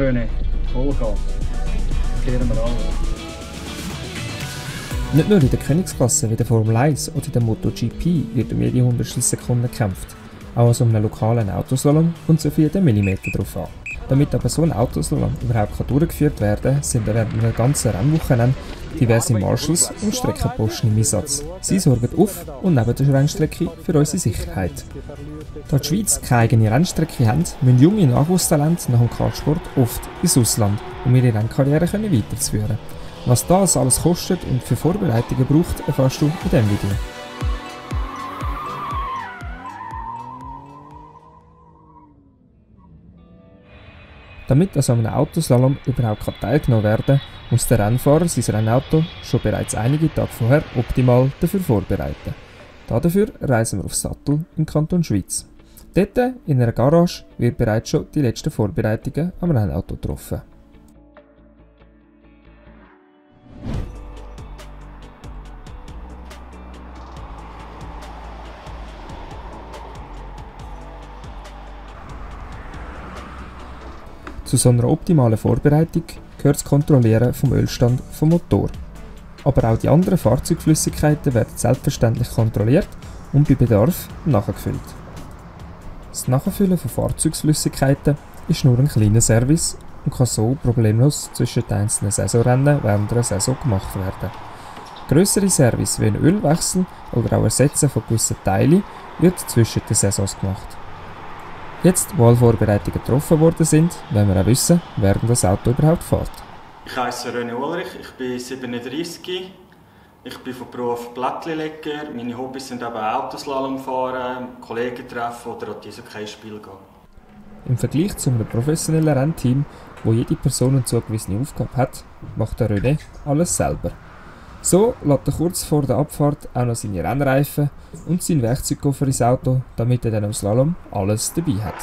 René. Vollgas. Kehren wir an. Nicht nur in der Königsklasse wie der Formel 1 oder der MotoGP wird um jede Hundertstelsekunde gekämpft. Auch an so einem lokalen Autoslalom kommt es auf jeden Millimeter drauf an. Damit aber so ein Autoslalom überhaupt durchgeführt werden kann, sind während einem ganzen Rennwochenende diverse Marshals und Streckenposten im Einsatz. Sie sorgen auf und neben der Rennstrecke für unsere Sicherheit. Da die Schweiz keine eigene Rennstrecke hat, müssen junge Nachwuchstalente nach dem Kartsport oft ins Ausland, um ihre Rennkarriere weiterzuführen. Was das alles kostet und für Vorbereitungen braucht, erfährst du in diesem Video. Damit an so einem Autoslalom überhaupt teilgenommen werden kann, muss der Rennfahrer sein Rennauto schon bereits einige Tage vorher optimal dafür vorbereiten. Dafür reisen wir auf Sattel im Kanton Schwyz. Dort, in einer Garage, wird bereits schon die letzten Vorbereitungen am Rennauto getroffen. Zu so einer optimalen Vorbereitung gehört das Kontrollieren vom Ölstand vom Motor. Aber auch die anderen Fahrzeugflüssigkeiten werden selbstverständlich kontrolliert und bei Bedarf nachgefüllt. Das Nachfüllen von Fahrzeugflüssigkeiten ist nur ein kleiner Service und kann so problemlos zwischen den einzelnen Saisonrennen während einer Saison gemacht werden. Grössere Service wie ein Ölwechsel oder auch Ersetzen von gewissen Teilen wird zwischen den Saisons gemacht. Jetzt, wo alle Vorbereitungen getroffen worden sind, wollen wir auch wissen, wer das Auto überhaupt fährt. Ich heiße René Ulrich, ich bin 37. Ich bin von Beruf Plättchenleger. Meine Hobbys sind eben Autoslalom fahren, Kollegen treffen oder an die Eishockey-Spiele gehen. Im Vergleich zu einem professionellen Rennteam, wo jede Person eine zugewiesene Aufgabe hat, macht der René alles selber. So lädt er kurz vor der Abfahrt auch noch seine Rennreifen und seinen Werkzeugkoffer ins Auto, damit er dann am Slalom alles dabei hat.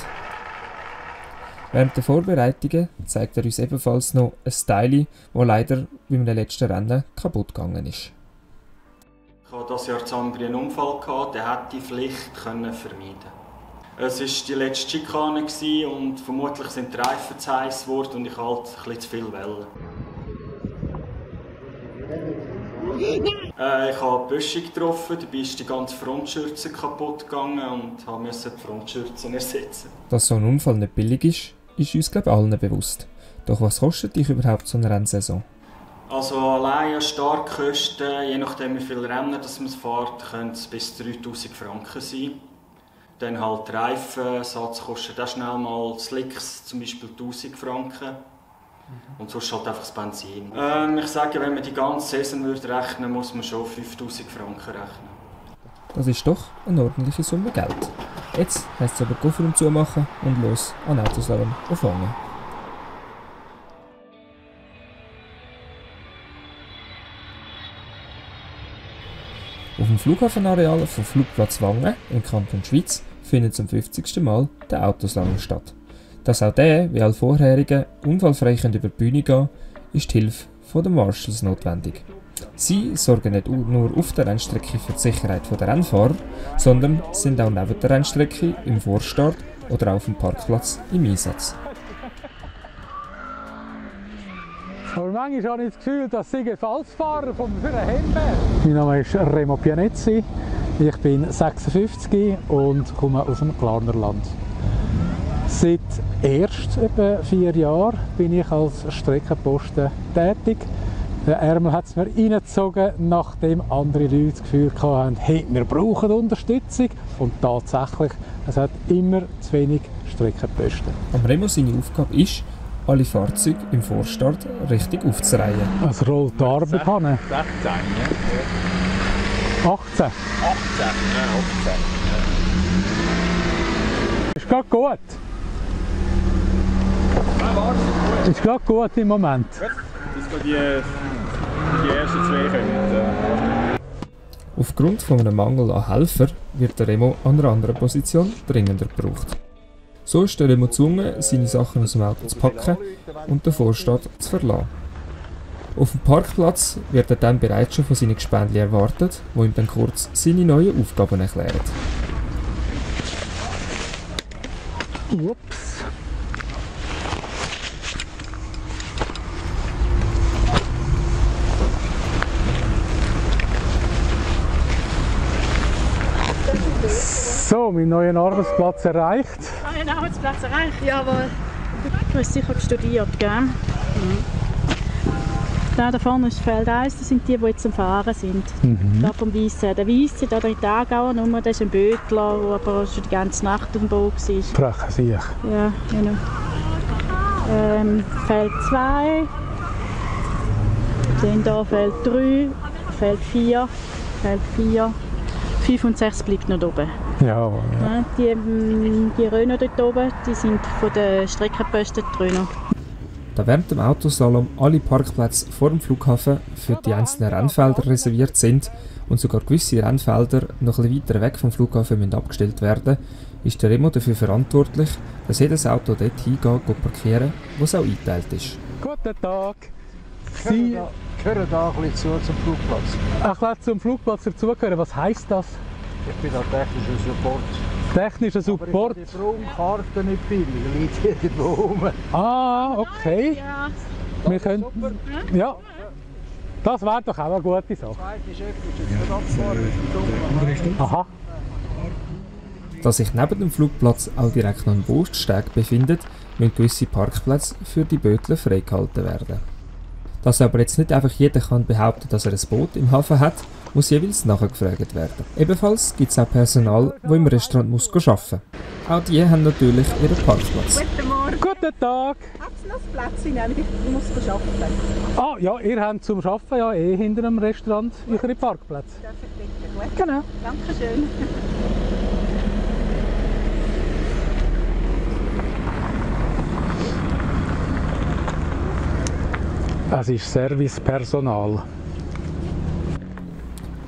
Während der Vorbereitungen zeigt er uns ebenfalls noch ein Teil, das leider beim letzten Rennen kaputt gegangen ist. Ich hatte dieses Jahr in Zambri einen Unfall, den hätte ich vielleicht vermeiden können. Es war die letzte Schikane und vermutlich sind die Reifen zu heiß geworden und ich hatte halt ein bisschen zu viel Wellen. Ich habe die Böschung getroffen, dabei ist die ganze Frontschürze kaputt gegangen und musste die Frontschürze ersetzen. Dass so ein Unfall nicht billig ist uns glaube ich allen bewusst. Doch was kostet dich überhaupt so eine Rennsaison? Also allein an Startkosten, je nachdem wie viele Rennen das man fährt, können es bis 3000 Franken sein. Dann halt Reifensatz kostet auch schnell mal Slicks, zum Beispiel 1000 Franken. Und sonst halt einfach das Benzin. Ich sage, wenn man die ganze Saison rechnen würde, muss man schon 5000 Franken rechnen. Das ist doch eine ordentliche Summe Geld. Jetzt heisst es aber Koffer zumachen und los an Autoslalom anfangen. Auf dem Flughafenareal vom Flugplatz Wangen im Kanton Schwyz findet zum 50. Mal der Autoslalom statt. Dass auch der, wie alle vorherigen, unfallfrei über die Bühne gehen, ist die Hilfe der Marshals notwendig. Sie sorgen nicht nur auf der Rennstrecke für die Sicherheit der Rennfahrer, sondern sind auch neben der Rennstrecke im Vorstart oder auf dem Parkplatz im Einsatz. Aber manchmal habe ich das Gefühl, dass ich ein Falschfahrer für einen Hemberg. Mein Name ist Remo Pianezzi, ich bin 56 und komme aus dem Glarnerland. Seit erst etwa 4 Jahren bin ich als Streckenposten tätig. Der Ärmel hat es mir reingezogen, nachdem andere Leute das Gefühl hatten, hey, wir brauchen Unterstützung. Und tatsächlich, es hat immer zu wenig Streckenposten. Am Remo seine Aufgabe ist, alle Fahrzeuge im Vorstart richtig aufzureihen. Es rollt die Arbeit an. 16, ja. 18. 18, ja, 18. Ist gerade gut. Ist gerade gut im Moment. Das die ersten 2 können. Aufgrund von einem Mangel an Helfern wird der Remo an einer anderen Position dringender gebraucht. So ist der Remo gezwungen, seine Sachen aus dem Auto zu packen und den Vorstadt zu verlassen. Auf dem Parkplatz wird er dann bereits schon von seinen Gespendli erwartet, die ihm dann kurz seine neuen Aufgaben erklären. Ups. So, meinen neuen Arbeitsplatz erreicht. Neuen Arbeitsplatz erreicht? Jawohl. Du hast sicher studiert, gell? Da vorne ist Feld 1, das sind die jetzt am Fahren sind. Da vom Weissen. Der Weisse, da in der Aargauer Nummer, das ist ein Bötler, der aber schon die ganze Nacht auf dem Bau war. Freche Sieg. Ja, genau. Feld 2. Dann hier Feld 3, Feld 4, Feld 4. 5 und 6 bleibt noch oben. Ja. Die Röner dort oben, die sind von den Streckenposten die Röner. Da während dem Autoslalom alle Parkplätze vor dem Flughafen für die einzelnen Rennfelder reserviert sind und sogar gewisse Rennfelder noch ein bisschen weiter weg vom Flughafen abgestellt werden, ist der Remo dafür verantwortlich, dass jedes Auto dort hingeht, parkieren, wo es auch eingeteilt ist. Guten Tag. Sie gehören da ein bisschen zum Flugplatz. Ein bisschen zum Flugplatz dazugehören, was heisst das? Ich bin da technischer Support. Technischer Support? Aber ich habe die Raumkarte nicht billig, liegt irgendwo rum. Ah, okay. Wir können... Ja. Das wäre doch auch eine gute Sache. Aha. Da sich neben dem Flugplatz auch direkt noch ein Poststeg befindet, müssen gewisse Parkplätze für die Bötler freigehalten werden. Dass aber jetzt nicht einfach jeder kann behaupten, dass er ein Boot im Hafen hat, muss jeweils nachgefragt werden. Ebenfalls gibt es auch Personal, das im Restaurant muss arbeiten muss. Auch die haben natürlich ihren Parkplatz. Guten Morgen. Guten Tag. Hat es noch ein Plätzchen? Ich muss arbeiten. Ah, ja, ihr habt zum Arbeiten ja hinter dem Restaurant eure Parkplätze. Darf ich bitte? Gut. Genau. Dankeschön. Es ist Servicepersonal.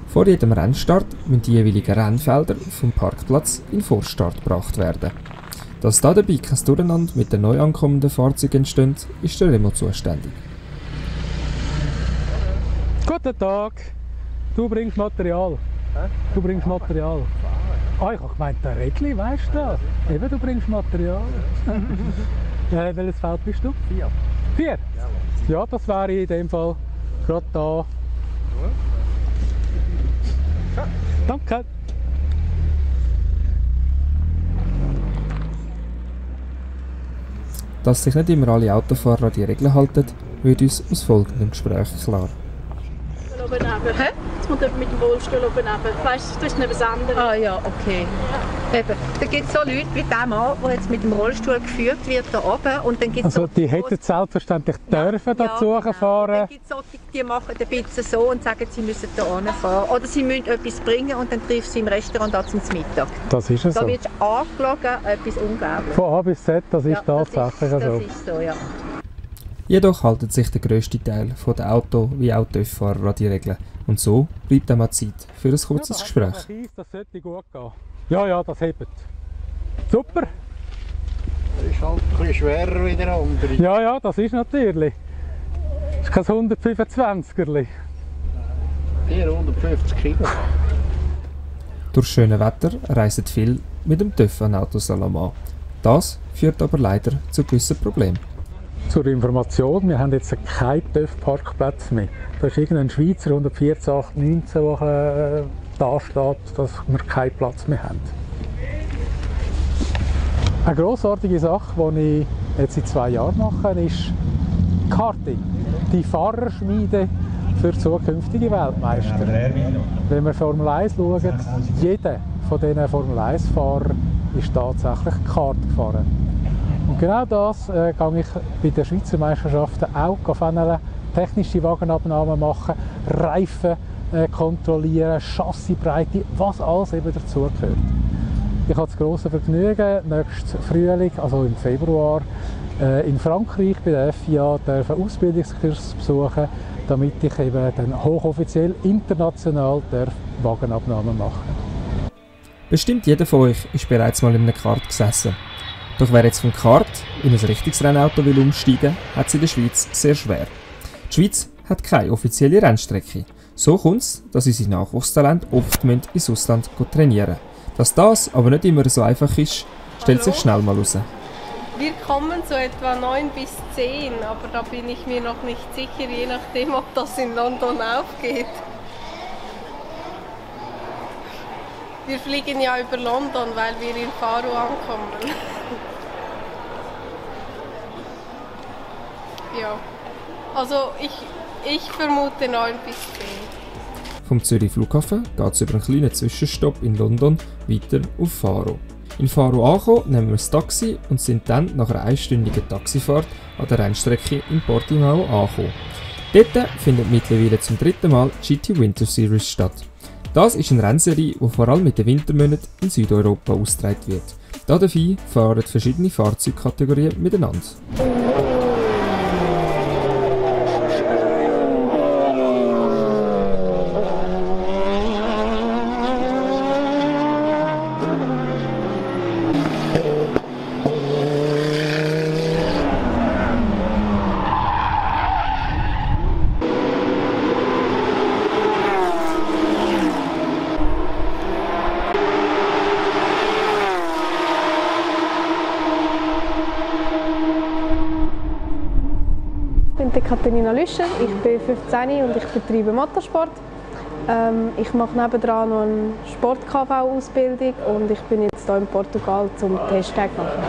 Vor jedem Rennstart müssen die jeweiligen Rennfelder vom Parkplatz in den Vorstart gebracht werden. Dass da dabei kein Durcheinander mit den neu ankommenden Fahrzeugen entsteht, ist der Remo zuständig. Guten Tag. Du bringst Material. Du bringst Material. Ah, ich habe gemeint, der Rädli, weißt du das? Eben, du bringst Material. Welches Feld bist du? 4. 4? Ja, das wäre in dem Fall gerade da. Danke. Dass sich nicht immer alle Autofahrer an die Regeln halten, wird uns aus folgendem Gespräch klar. Oben neben. Hä? Jetzt kommt jemand mit dem Rollstuhl oben neben. Weißt du, das ist nicht was anderes. Ah ja, okay. Eben. Da gibt es so Leute wie der Mann, der jetzt mit dem Rollstuhl geführt wird da oben. Und dann gibt's Also die hätten selbstverständlich dürfen dazu fahren. Dann gibt es solche, die machen ein bisschen so und sagen, sie müssen da fahren. Oder sie müssen etwas bringen und dann triffst du im Restaurant da zum Mittag. Das ist es Da so. wirst du angelogen, etwas unglaublich. Von A bis Z, das ist Ja, tatsächlich so. Das ist so, ja. Jedoch halten sich der grösste Teil der Auto- wie auch TÜV-Fahrer an die Regeln. Und so bleibt einmal Zeit für ein kurzes Gespräch. Das sollte gut gehen. Ja, ja, das hebt. Super. Er ist halt ein bisschen schwerer wie der andere. Ja, ja, das ist natürlich. Das ist kein 125er. 450 Kilo. Durch schönes Wetter reisen viele mit dem TÜV an Autoslalom an. Das führt aber leider zu gewissen Problemen. Zur Information, wir haben jetzt keinen TÜV-Parkplatz mehr. Da ist irgendein Schweizer 14819, der da steht, dass wir keinen Platz mehr haben. Eine grossartige Sache, die ich jetzt seit 2 Jahren mache, ist Karting. Die Fahrerschmiede für zukünftige Weltmeister. Wenn wir Formel 1 schauen, jeder von diesen Formel 1-Fahrern ist tatsächlich Kart gefahren. Und genau das gehe ich bei den Schweizer Meisterschaften auch fangen, technische Wagenabnahmen machen, Reifen kontrollieren, Chassisbreite, was alles eben dazugehört. Ich habe das grosse Vergnügen, nächsten Frühling, also im Februar, in Frankreich bei der FIA einen Ausbildungskurs besuchen, damit ich eben dann hochoffiziell international Wagenabnahmen machen darf. Bestimmt jeder von euch ist bereits mal in einem Kart gesessen. Doch wer jetzt vom Kart in ein richtiges Rennauto will umsteigen, hat es in der Schweiz sehr schwer. Die Schweiz hat keine offizielle Rennstrecke. So kommt es, dass unsere Nachwuchstalente oft ins Ausland trainieren müssen. Dass das aber nicht immer so einfach ist, stellt sich schnell mal raus. Wir kommen so etwa 9 bis 10, aber da bin ich mir noch nicht sicher, je nachdem, ob das in London aufgeht. Wir fliegen ja über London, weil wir in Faro ankommen. Ja, also ich vermute 9 bis 10. Vom Zürich Flughafen geht es über einen kleinen Zwischenstopp in London weiter auf Faro. In Faro angekommen, nehmen wir das Taxi und sind dann nach einer einstündigen Taxifahrt an der Rennstrecke in Portimao angekommen. Dort findet mittlerweile zum 3. Mal die GT Winter Series statt. Das ist eine Rennserie, die vor allem in den Wintermonaten in Südeuropa ausgetragen wird. Dabei fahren verschiedene Fahrzeugkategorien miteinander. Ich bin Katharina Lüscher, ich bin 15 und ich betreibe Motorsport. Ich mache nebendran noch eine Sport-KV-Ausbildung und ich bin jetzt hier in Portugal zum Testtag machen.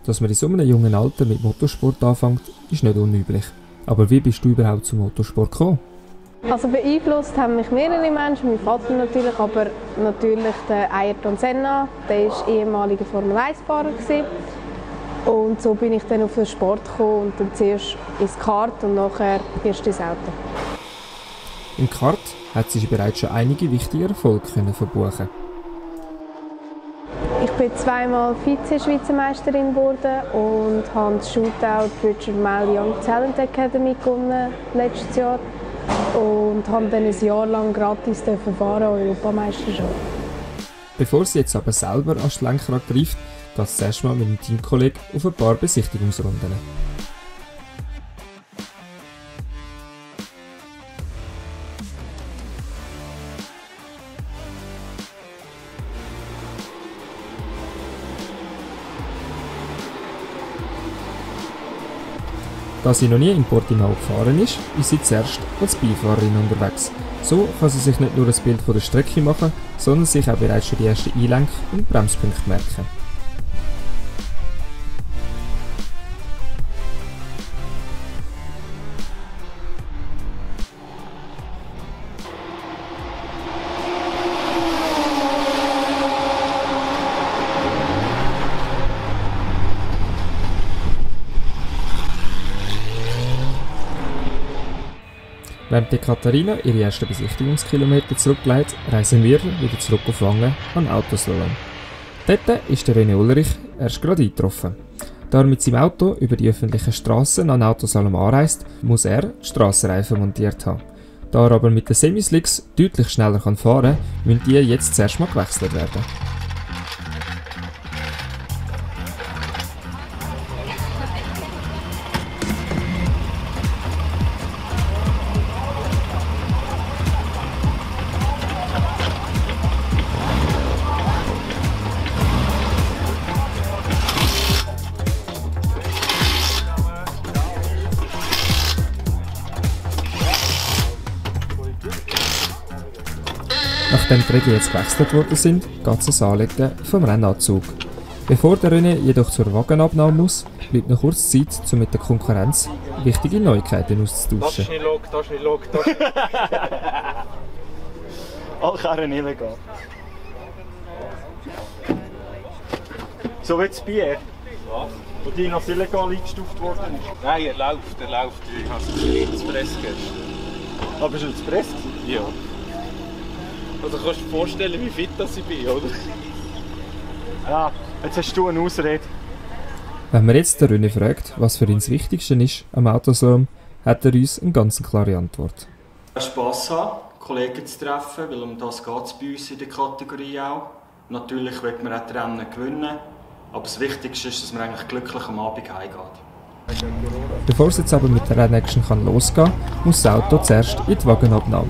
Dass man in so einem jungen Alter mit Motorsport anfängt, ist nicht unüblich. Aber wie bist du überhaupt zum Motorsport gekommen? Also beeinflusst haben mich mehrere Menschen, mein Vater natürlich, aber natürlich der Ayrton Senna, der war ehemaliger Formel-1-Fahrer. Und so bin ich dann auf den Sport gekommen und dann zuerst ins Kart und nachher erst ins Auto. Im Kart hat sie bereits schon einige wichtige Erfolge verbuchen. Ich bin zweimal Vize-Schweizermeisterin geworden und habe das Shootout Richard Mille Young Talent Academy gewonnen letztes Jahr und habe dann ein Jahr lang gratis fahren Europameisterschaft. Bevor sie jetzt aber selber ans Lenkrad greift, geht es zuerst mal mit dem Teamkollegen auf ein paar Besichtigungsrunden. Da sie noch nie in Portimao gefahren ist sie zuerst als Beifahrerin unterwegs. So kann sie sich nicht nur ein Bild von der Strecke machen, sondern sich auch bereits schon die ersten Einlenk- und Bremspunkte merken. Während die Katharina ihre ersten Besichtigungskilometer zurücklegt, reisen wir wieder zurück auf Wangen an Autoslalom. Dort ist der René Ulrich erst gerade eingetroffen. Da er mit seinem Auto über die öffentlichen Strassen an Autoslalom anreist, muss er die Strassenreifen montiert haben. Da er aber mit den Semislicks deutlich schneller fahren kann, müssen die jetzt zuerst mal gewechselt werden. Nachdem die Regeln jetzt gewechselt worden sind, geht es ans Anlegen vom Rennanzug. Bevor der René jedoch zur Wagenabnahme muss, bleibt noch kurz Zeit, um mit der Konkurrenz wichtige Neuigkeiten auszutauschen. Das ist nicht log, das ist nicht log, das ist nicht... Alle Karren illegal. So wie das Bier. Was? Wo die noch illegal eingestuft worden ist. Nein, er läuft. Ich habe es nicht zu Press gestern. Aber bist du zu Press? Ja. Also kannst du dir vorstellen, wie fit das ich bin, oder? Ja, jetzt hast du eine Ausrede. Wenn man jetzt den René fragt, was für ihn das Wichtigste ist am Autoslalom, hat er uns eine ganz klare Antwort. Spass haben, Kollegen zu treffen, weil um das geht es bei uns in der Kategorie auch. Natürlich will man auch die Rennen gewinnen, aber das Wichtigste ist, dass man eigentlich glücklich am Abend heimgeht. Bevor es jetzt aber mit der Rennaction losgehen kann, muss das Auto zuerst in die Wagenabnahme.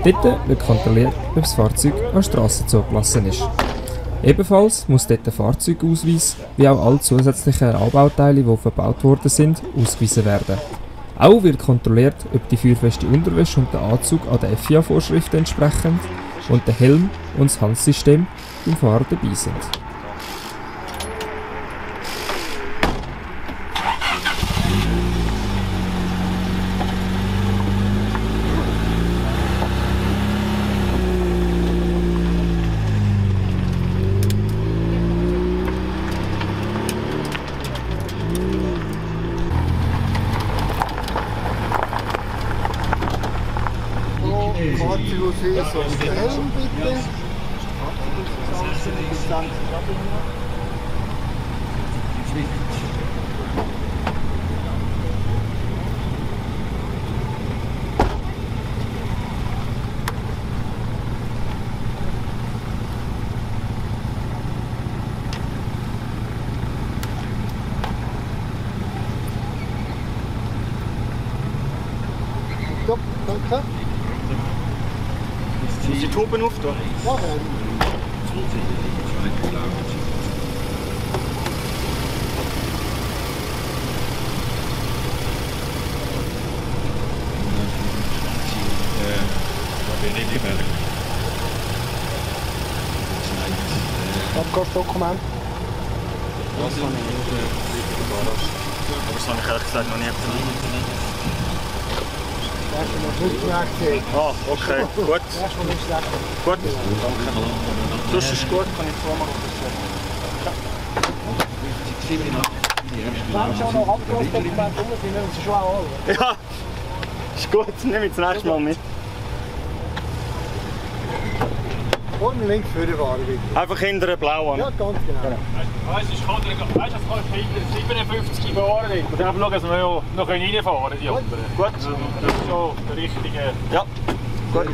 Dort wird kontrolliert, ob das Fahrzeug an der Strasse zugelassen ist. Ebenfalls muss dort der Fahrzeugausweis, wie auch alle zusätzlichen Anbauteile, die verbaut worden sind, ausgewiesen werden. Auch wird kontrolliert, ob die feuerfeste Unterwäsche und der Anzug an den FIA-Vorschriften entsprechen und der Helm und das Handsystem beim Fahrer dabei sind. Helm bitte. Stopp, danke. Muss die Tauben auftun? Ja, Abgasdokument. Das habe ich überrascht. Aber das habe ich ehrlich gesagt noch nie gesehen. Ah, okay, gut. Gut, danke. Das ist gut, kann ich vormachen. Wenn schon noch Abgasdokument rum sind, müssen Sie schon auch holen. Ja, ist gut, nehme ich das nächste Mal mit. Und links für die Ware bitte. Einfach hinter den blauen. Ja, ganz genau. Weißt du, es kann hinter 57 fahren und dann schauen, dass wir noch reinfahren können, die anderen. Gut. Das ist schon der richtige. Ja, gut.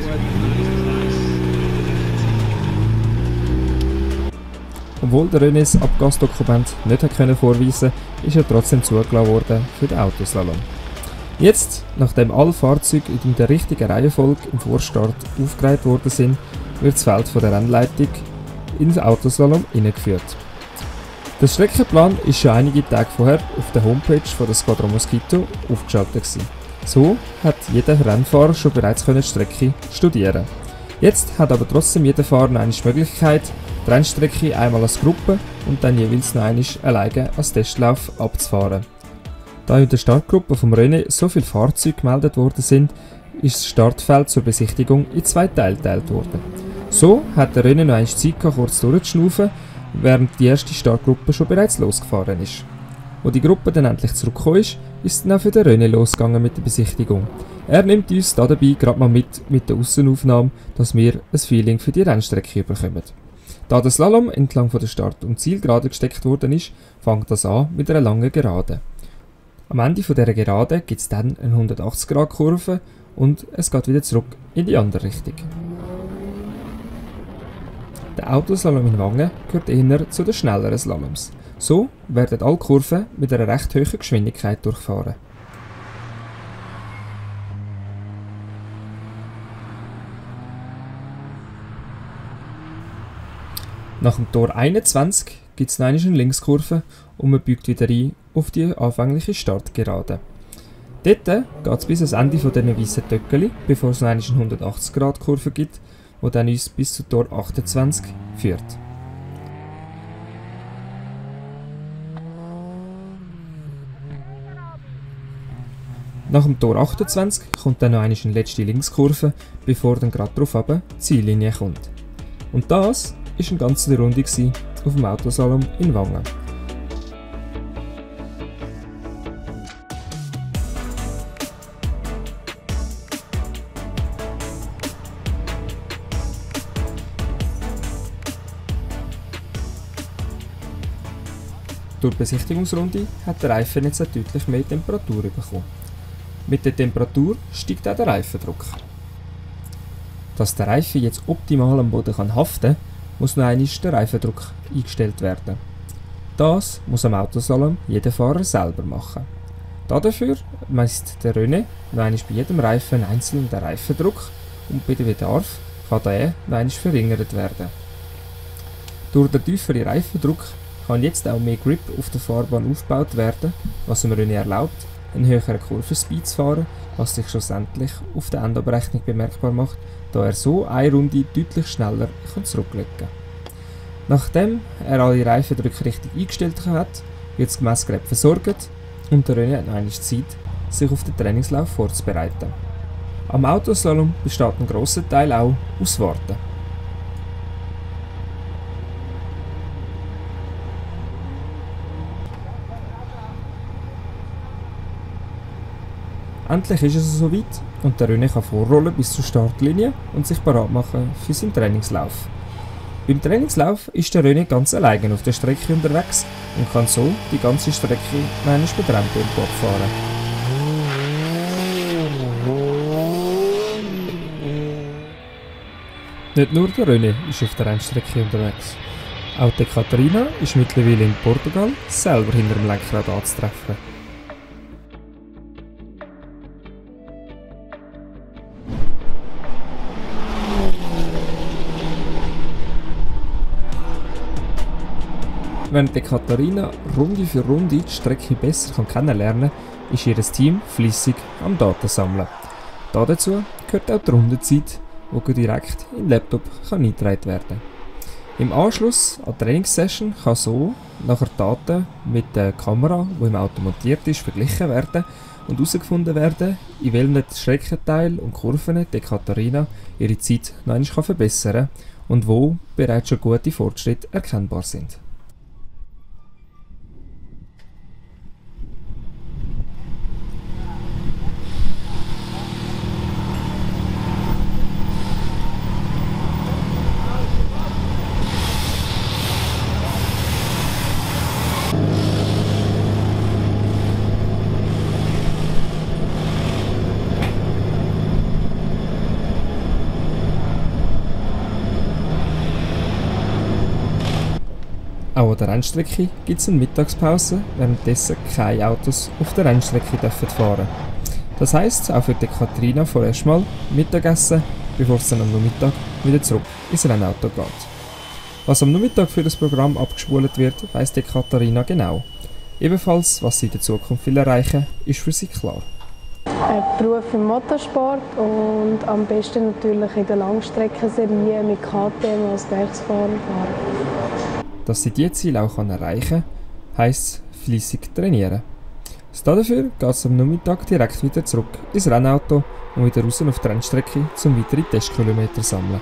Obwohl der René das Abgasdokument nicht vorweisen konnte, ist er trotzdem zugelassen worden für den Autoslalom. Jetzt, nachdem alle Fahrzeuge in der richtigen Reihenfolge im Vorstart aufgereiht worden sind, wird das Feld von der Rennleitung ins Autoslalom hineingeführt. Der Streckenplan ist schon einige Tage vorher auf der Homepage von der Squadron Mosquito aufgeschaltet gewesen. So hat jeder Rennfahrer schon bereits die Strecke studieren. Jetzt hat aber trotzdem jeder Fahrer eine Möglichkeit, die Rennstrecke einmal als Gruppe und dann jeweils noch einmal alleine als Testlauf abzufahren. Da in der Startgruppe vom René so viele Fahrzeuge gemeldet worden sind, ist das Startfeld zur Besichtigung in 2 Teile geteilt worden. So hat der René noch einmal Zeit gehabt, kurz durchzuschnaufen, während die erste Startgruppe schon bereits losgefahren ist. Als die Gruppe dann endlich zurückgekommen ist, ist es dann auch für den René losgegangen mit der Besichtigung. Er nimmt uns dabei gerade mal mit der Aussenaufnahme, dass wir ein Feeling für die Rennstrecke bekommen. Da der Slalom entlang von der Start- und Zielgerade gesteckt worden ist, fängt das an mit einer langen Gerade. Am Ende dieser Gerade gibt es dann eine 180-Grad-Kurve und es geht wieder zurück in die andere Richtung. Der Autoslalom in Wangen gehört eher zu den schnelleren Slaloms. So werden alle Kurven mit einer recht hohen Geschwindigkeit durchfahren. Nach dem Tor 21 gibt es noch eine Linkskurve und man biegt wieder ein auf die anfängliche Startgerade. Dort geht es bis ans Ende von diesen weißen Töckeli, bevor es noch eine 180-Grad-Kurve gibt, die dann uns bis zu Tor 28 führt. Nach dem Tor 28 kommt dann noch eine letzte Linkskurve, bevor dann gerade darauf die Ziellinie kommt. Und das war eine ganze Runde auf dem Autoslalom in Wangen. Durch die Besichtigungsrunde hat der Reifen jetzt deutlich mehr Temperatur bekommen. Mit der Temperatur steigt auch der Reifendruck. Dass der Reifen jetzt optimal am Boden haften kann, muss noch einmal der Reifendruck eingestellt werden. Das muss am Autoslalom jeder Fahrer selber machen. Dafür misst der René noch einmal bei jedem Reifen einzeln den Reifendruck und bei dem Bedarf kann der noch einmal verringert werden. Durch den tieferen Reifendruck kann jetzt auch mehr Grip auf der Fahrbahn aufgebaut werden, was dem René erlaubt, einen höheren Kurvenspeed zu fahren, was sich schlussendlich auf der Endabrechnung bemerkbar macht, da er so eine Runde deutlich schneller zurücklegen kann. Nachdem er alle Reifendrücke richtig eingestellt hat, wird das Messgerät versorgt und der René hat noch einmal Zeit, sich auf den Trainingslauf vorzubereiten. Am Autoslalom besteht ein grosser Teil auch aus Warten. Endlich ist es soweit und der René kann vorrollen bis zur Startlinie und sich bereit machen für seinen Trainingslauf. Beim Trainingslauf ist der René ganz alleine auf der Strecke unterwegs und kann so die ganze Strecke mit einem Tempo fahren. Nicht nur der René ist auf der Rennstrecke unterwegs. Auch die Katharina ist mittlerweile in Portugal selber hinter dem Lenkrad anzutreffen. Während die Katharina Runde für Runde die Strecke besser kennenlernen kann, ist ihr Team fleissig am Datensammeln. Dazu gehört auch die Rundenzeit, die direkt in den Laptop eingetragen werden kann. Im Anschluss an die Trainingssession kann so nachher die Daten mit der Kamera, die im Auto montiert ist, verglichen werden und herausgefunden werden, in welchen Streckenteilen und Kurven die Katharina ihre Zeit noch einmal verbessern kann und wo bereits schon gute Fortschritte erkennbar sind. Auch an der Rennstrecke gibt es eine Mittagspause, währenddessen keine Autos auf der Rennstrecke fahren dürfen. Das heisst, auch für die Katharina vorerst mal Mittagessen, bevor es dann am Nachmittag wieder zurück ins Rennauto geht. Was am Nachmittag für das Programm abgespult wird, weiss die Katharina genau. Ebenfalls, was sie in der Zukunft will erreichen, ist für sie klar. Ein Beruf im Motorsport und am besten natürlich in der Langstreckenserie mit KTM als Werksfahrer fahren. Dass sie diese Ziele auch erreichen kann, heisst fleissig trainieren. Dafür geht es am Nachmittag direkt wieder zurück ins Rennauto und wieder raus auf die Rennstrecke, um weitere Testkilometer zu sammeln.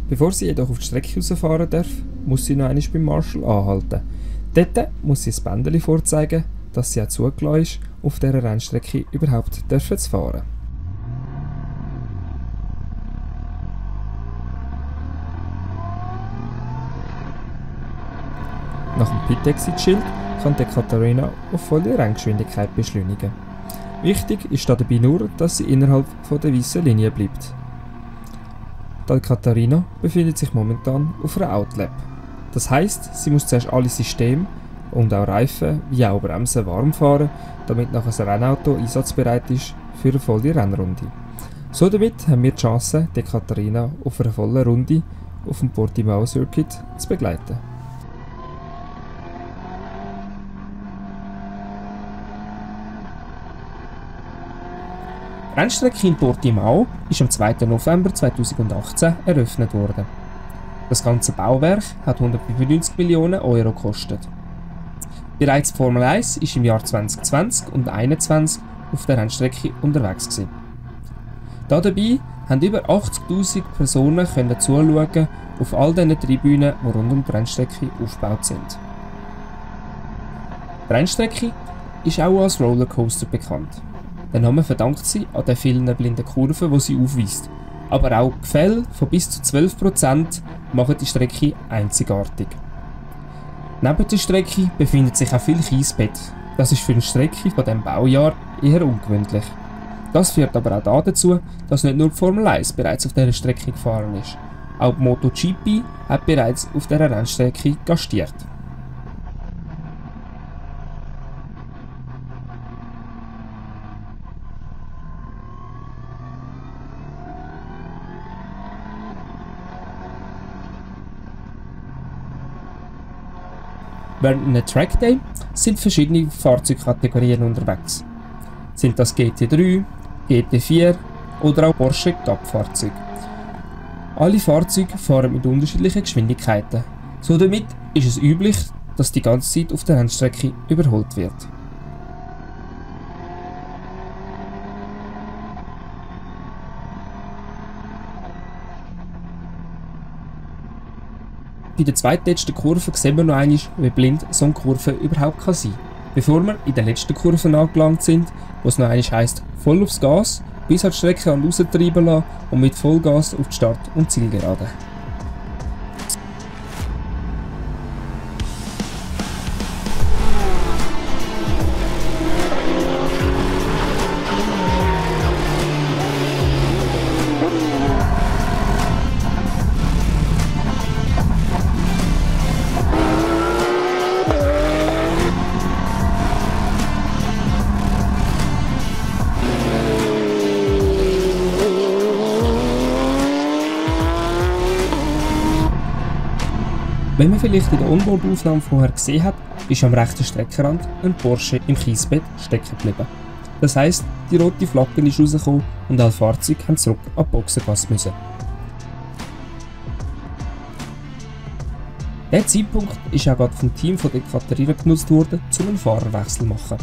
Bevor sie jedoch auf die Strecke rausfahren darf, muss sie noch einmal beim Marshall anhalten. Dort muss sie ein Bändchen vorzeigen, dass sie auch zugelassen ist, auf dieser Rennstrecke überhaupt zu fahren. Nach dem Pit-Exit-Schild kann die Katharina auf volle Renngeschwindigkeit beschleunigen. Wichtig ist dabei nur, dass sie innerhalb der weißen Linie bleibt. Die Katharina befindet sich momentan auf einer Outlap. Das heisst, sie muss zuerst alle Systeme und auch Reifen wie auch Bremsen warm fahren, damit nachher das Rennauto einsatzbereit ist für eine volle Rennrunde. So damit haben wir die Chance, die Katharina auf einer vollen Runde auf dem Portimao Circuit zu begleiten. Die Rennstrecke in Portimao ist am 2. November 2018 eröffnet worden. Das ganze Bauwerk hat 195 Millionen Euro gekostet. Bereits die Formel 1 war im Jahr 2020 und 2021 auf der Rennstrecke unterwegs gewesen. Dabei haben über 80.000 Personen zuschauen auf all diesen Tribünen, die rund um die Rennstrecke aufgebaut sind. Die Rennstrecke ist auch als Rollercoaster bekannt. Der Name verdankt sie an den vielen blinden Kurven, die sie aufweist. Aber auch Gefälle von bis zu 12% machen die Strecke einzigartig. Neben der Strecke befindet sich auch viel Kiesbett. Das ist für eine Strecke von diesem Baujahr eher ungewöhnlich. Das führt aber auch dazu, dass nicht nur die Formel 1 bereits auf dieser Strecke gefahren ist. Auch die MotoGP hat bereits auf dieser Rennstrecke gastiert. Während einem Trackday sind verschiedene Fahrzeugkategorien unterwegs. Sind das GT3, GT4 oder auch Porsche Cup-Fahrzeuge. Alle Fahrzeuge fahren mit unterschiedlichen Geschwindigkeiten. So damit ist es üblich, dass die ganze Zeit auf der Rennstrecke überholt wird. Bei der zweitletzten Kurve sehen wir noch einmal, wie blind so eine Kurve überhaupt sein kann. Bevor wir in der letzten Kurve angelangt sind, wo es noch einmal heisst, voll aufs Gas, bis an die Strecke raustreiben lassen und mit Vollgas auf die Start- und Zielgerade. Wenn man vielleicht in der Onboard-Aufnahme vorher gesehen hat, ist am rechten Streckenrand ein Porsche im Kiesbett stecken geblieben. Das heisst, die rote Flagge ist rausgekommen und alle Fahrzeuge haben zurück an die Boxengasse müssen. Dieser Zeitpunkt ist auch gerade vom Team von Ekaterina genutzt worden, um einen Fahrerwechsel zu machen.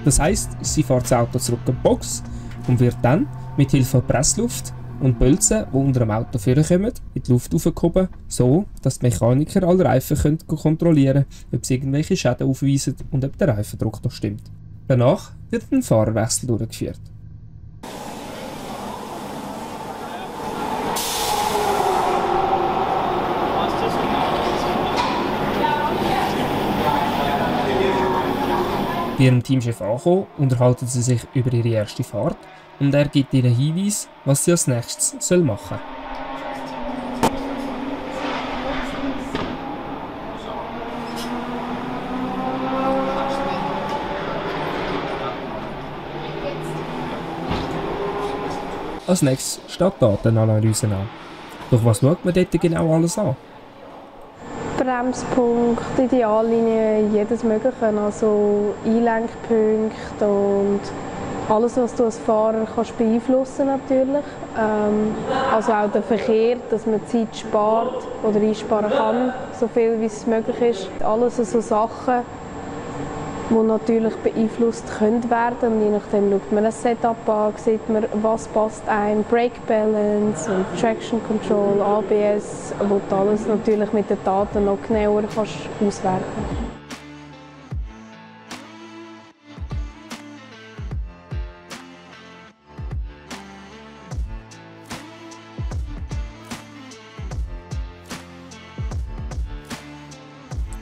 Das heisst, sie fährt das Auto zurück an die Box und wird dann mit Hilfe von Pressluft und Bolzen, die unter dem Auto vorkommen, in die Luft aufgehoben, so dass die Mechaniker alle Reifen kontrollieren können, ob sie irgendwelche Schäden aufweisen und ob der Reifendruck noch stimmt. Danach wird ein Fahrerwechsel durchgeführt. Bei ihrem Teamchef angekommen, unterhalten sie sich über ihre erste Fahrt und er gibt ihnen Hinweis, was sie als nächstes machen sollen. Als nächstes steht die Datenanalyse an. Doch was schaut man dort genau alles an? Bremspunkt, Ideallinie, jedes Mögliche, also Einlenkpunkte und alles, was du als Fahrer kannst beeinflussen natürlich. Also auch der Verkehr, dass man Zeit spart oder einsparen kann, so viel wie es möglich ist. Alles so Sachen, die natürlich beeinflusst können werden. Und je nachdem schaut man ein Setup an, sieht man, was passt ein, Brake Balance und Traction Control, ABS, wo du alles natürlich mit den Daten noch genauer kannst auswerten kannst.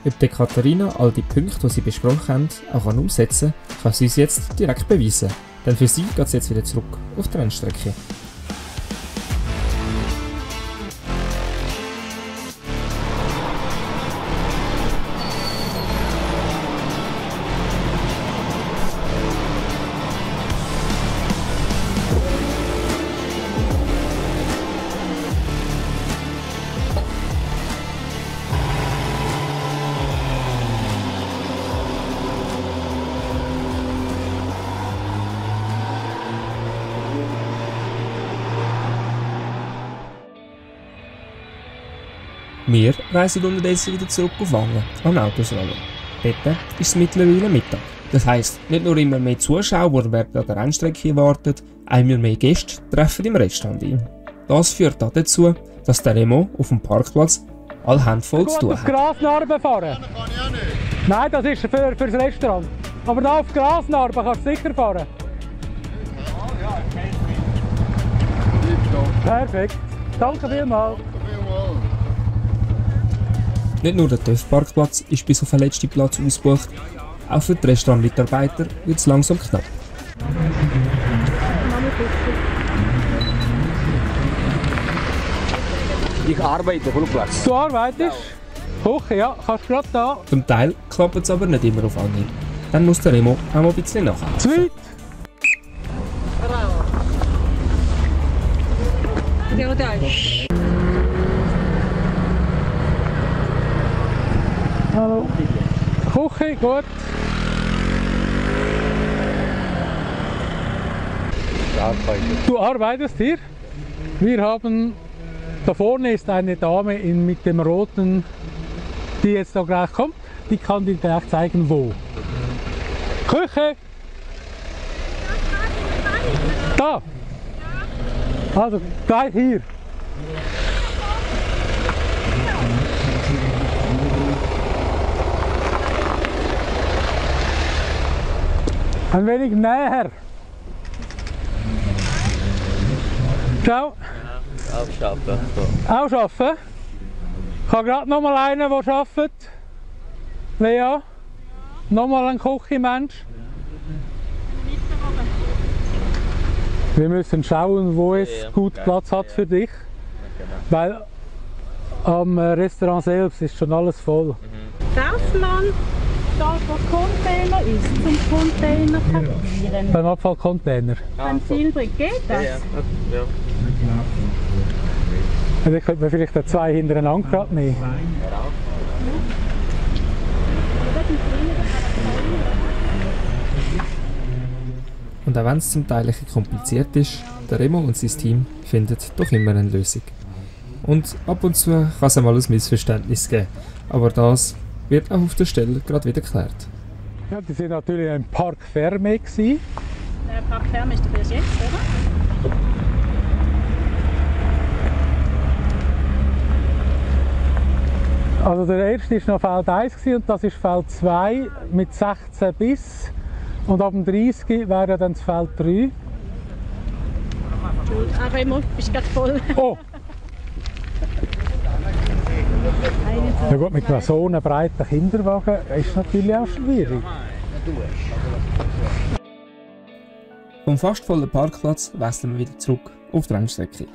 Ob die Katharina all die Punkte, die sie besprochen haben, auch umsetzen kann sie uns jetzt direkt beweisen. Denn für sie geht es jetzt wieder zurück auf die Rennstrecke. Wir reisen unterdessen wieder zurück auf Wangen, am Autosalon. Dort ist es mittlerweile Mittag. Das heisst, nicht nur immer mehr Zuschauer werden an der Rennstrecke erwartet, einmal mehr Gäste treffen im Restaurant ein. Das führt auch dazu, dass der Remo auf dem Parkplatz alle Hände voll zu tun hat. Auf Grasnarben fahren? Kann ich auch nicht. Nein, das ist für das Restaurant. Aber da auf Grasnarben kannst du sicher fahren. Ja, perfekt. Danke vielmals. Nicht nur der TÜV-Parkplatz ist bis auf den letzten Platz ausgebucht, auch für die Restaurantmitarbeiter wird es langsam knapp. Ich arbeite, Flugplatz. Du arbeitest? Küche, ja, kannst du gerade da. Zum Teil klappt es aber nicht immer auf Anhieb. Dann muss der Remo auch mal ein bisschen nachhelfen. Zu weit! Hallo. Küche, gut. Du arbeitest hier? Wir haben, da vorne ist eine Dame mit dem roten, die jetzt da gleich kommt. Die kann dir gleich zeigen, wo. Küche! Da! Also gleich hier. Ein wenig näher. Ciao. Auch arbeiten. Auch arbeiten? Ich habe gerade noch mal einen, der arbeitet. Lea? Nochmal ein Küchenmensch. Wir müssen schauen, wo es gut Platz hat für dich. Weil am Restaurant selbst ist schon alles voll. Darf man da, wo Container ist, zum Container papieren? Beim Abfallcontainer. Beim Silbrig, geht das? Ja. Also ich könnte mir vielleicht den 2 hintereinander gerade nehmen. Und auch wenn es zum Teil ein bisschen kompliziert ist, der Remo und sein Team finden doch immer eine Lösung. Und ab und zu kann es einmal ein Missverständnis geben, aber das wird auch auf der Stelle gerade wieder geklärt. Ja, die sind natürlich im Parc Fermé gewesen. Der Parc Fermé ist der bis jetzt, oder? Also der erste war noch Feld 1 und das ist Feld 2 mit 16 bis. Und ab dem 30 wäre dann das Feld 3. Remo, bist gerade voll. Oh! Ja gut, mit so einem breiten Kinderwagen ist es natürlich auch schwierig. Vom fast vollen Parkplatz wechseln wir wieder zurück auf die Rennstrecke.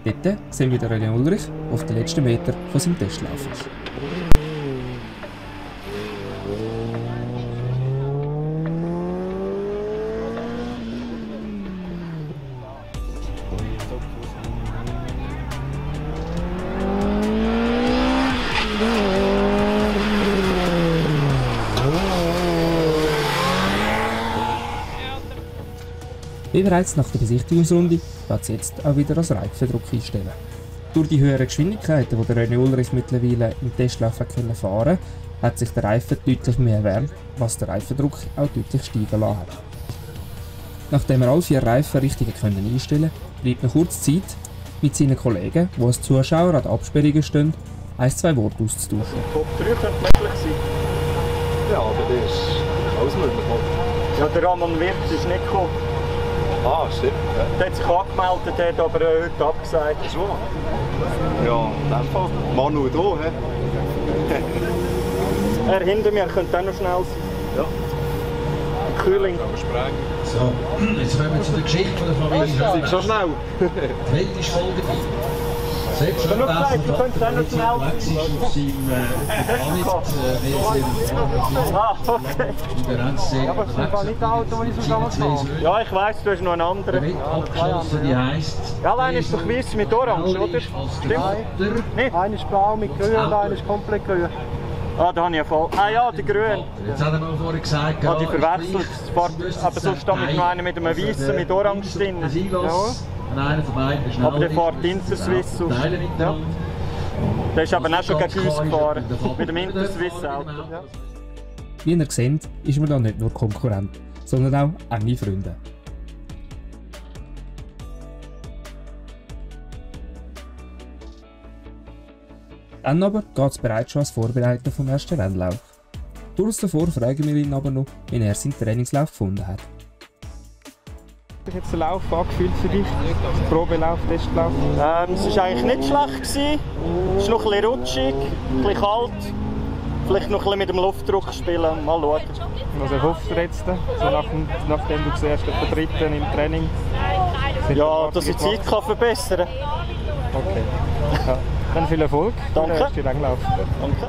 Dort sehen wir den René Ulrich, der auf den letzten Meter von seinem Testlauf ist. Wie bereits nach der Besichtigungsrunde wird es jetzt auch wieder als Reifendruck einstellen. Durch die höheren Geschwindigkeiten, die der René Ulrich mittlerweile im Testlauf fahren konnte, hat sich der Reifen deutlich mehr erwärmt, was den Reifendruck auch deutlich steigen lassen hat. Nachdem er alle 4 Reifen richtig einstellen konnte, bleibt noch kurz Zeit, mit seinen Kollegen, die als Zuschauer an den Absperrungen stehen, 1-2 Worte auszutauschen. Top 3 könnte möglich sein. Ja, aber das ist alles möglich. Ja, der Ramon Wirth ist nicht gekommen. Ah, stimmt. Ja. Der hat sich angemeldet, hat aber heute abgesagt. So. Ja, in dem Fall. Manu da, hä? Er hinter mir könnte auch noch schnell sein. Ja. Kühling. So, jetzt kommen wir zu der Geschichte von der Familie. Sie ist so schnell. Die Welt ist voll dabei. Selbst Ich habe nur gesagt, du könntest auch noch schnell sein. Auf seinem Ah, okay. Aber es war nicht das Auto, das ich so damals. Ja, ich weiss, du hast noch einen anderen. Die heisst... Ja, einer ist doch weiss mit Orange, oder? Stimmt? Nein, einer ist blau mit grün und einer ist komplett grün. Ah, da habe ich ja voll. Ah ja, die grün. Jetzt hat er mal vorhin gesagt, die verwechselt. Aber sonst steht noch einer mit einem weißen mit Orange drin. Aber der fährt Interswiss aus. Ja. Der ist aber auch schon gegen uns gefahren. Mit dem Interswiss-Auto. Wie ihr seht, ist man da nicht nur Konkurrent, sondern auch enge Freunde. Dann aber geht es bereits schon als Vorbereiten vom ersten Rennlauf. Kurz davor fragen wir ihn aber noch, wie er seinen Trainingslauf gefunden hat. Wie hat der Lauf angefühlt für dich? Probelauf, Testlauf? Es war eigentlich nicht schlecht. Es ist noch ein bisschen rutschig, ein bisschen kalt. Vielleicht noch ein bisschen mit dem Luftdruck spielen, mal schauen. Was hoffst du jetzt, so nachdem du zuerst auf der 3. im Training? Ja, dass ich die Zeit kann verbessern kann. Okay. Ja. Dann viel Erfolg für den ersten Rennlauf. Danke.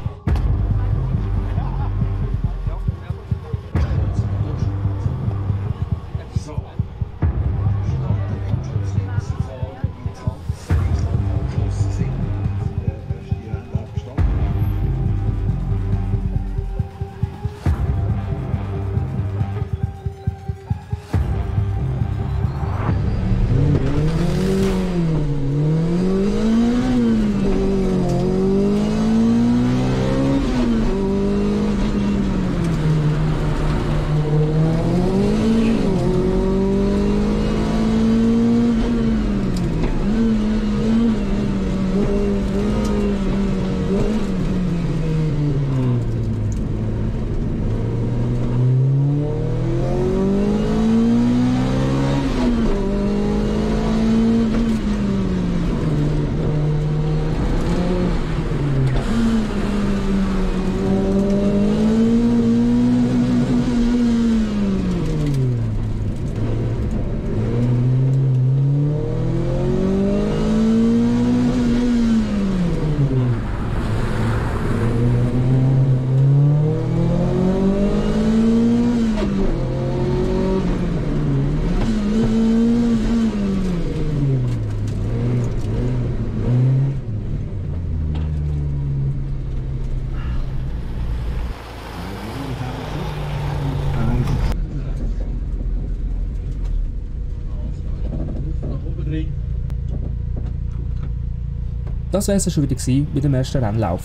Das wäre es schon wieder gewesen mit dem ersten Rennlauf.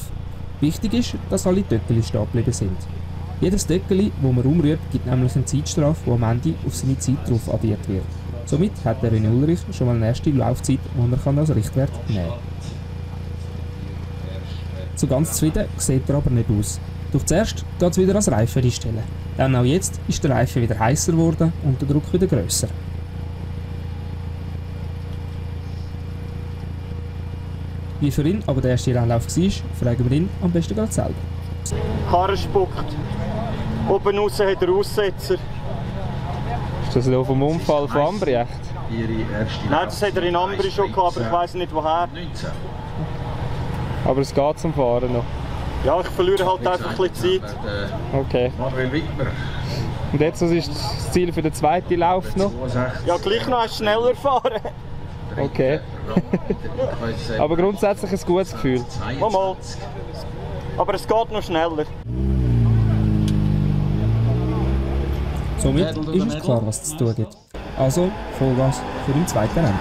Wichtig ist, dass alle Töckeli stehen geblieben sind. Jedes Töckeli, das man umrührt, gibt nämlich eine Zeitstrafe, die am Ende auf seine Zeit drauf addiert wird. Somit hat der René Ulrich schon mal eine erste Laufzeit, die man als Richtwert nehmen kann. So ganz zufrieden sieht er aber nicht aus. Doch zuerst geht es wieder ans Reifen einstellen. Denn auch jetzt ist der Reifen wieder heißer geworden und der Druck wieder grösser. Wie für ihn aber der erste Rennlauf war, fragen wir ihn am besten gerade selber. Karre spuckt. Oben raus hat er Aussetzer. Ist das noch vom Unfall von Ambri? Nein, das hat er in Ambri schon gehabt, aber ich weiss nicht woher. Aber es geht zum Fahren noch? Ja, ich verliere halt einfach ein bisschen Zeit. Okay. Und jetzt, was ist das Ziel für den zweiten Lauf noch? Ja, gleich noch schneller fahren. Okay. Aber grundsätzlich ein gutes Gefühl. Mal. Aber es geht noch schneller. Somit ist es klar, was es zu tun gibt. Also Vollgas für den zweiten Rennlauf.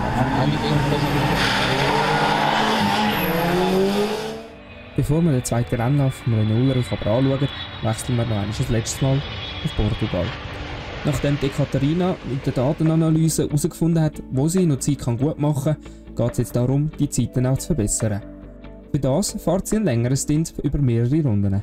Bevor wir den zweiten Rennlauf von René Ulrich aber anschauen, wechseln wir noch einmal das letzte Mal auf Portugal. Nachdem die Katharina mit der Datenanalyse herausgefunden hat, wo sie noch Zeit gut machen kann, geht es jetzt darum, die Zeiten auch zu verbessern. Für das fährt sie einen längeren Stint über mehrere Runden.